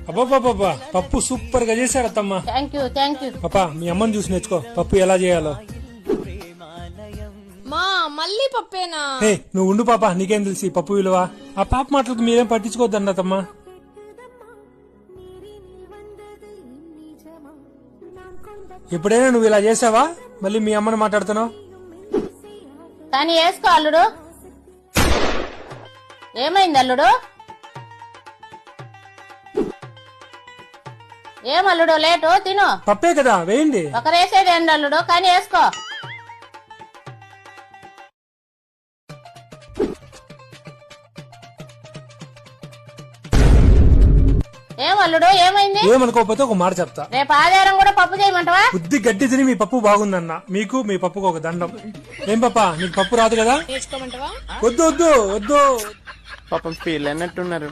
అబ్బాబాబా పప్పు సూపర్ గా చేశారు అత్తమ్మ. Thank you. పాపా మీ అమ్మని చూసి నేర్చుకో పప్పు ఎలా చేయాలో. మా మళ్ళీ పప్పేనా? హే నువ్వు ఉండు పాపా, నీకేం తెలిసి పప్పు విలువ. ఆ పాప మాటలకు మీరేం పట్టించుకోవద్దండి అత్తమ్మ. ఎప్పుడైనా నువ్వు ఇలా చేసావా? మళ్ళీ మీ అమ్మని మాట్లాడుతున్నావు. కానీ వేసుకో అల్లుడు. ఏమైంది అల్లుడు? ఏమల్లుడు లేటు? తిను. పప్పే కదా వేయండి. ఒకరేసేది ఏంటి అల్లుడు? కానీ వేసుకో. ఏమల్లుడు ఏమైంది? ఏమనుకోకపోతే ఒక మాట చెప్తా. రేపు ఆదివారం కూడా పప్పు చేయమంటావా? బుద్ధి గడ్డి తిని మీ పప్పు బాగుందన్న. మీకు మీ పప్పుకు ఒక దండం. ఏం పాపా నీకు పప్పు రాదు కదా? నేర్చుకోమంటావా? వద్దు వద్దు వద్దు. పాపం ఫీల్ అన్నట్టున్నారు.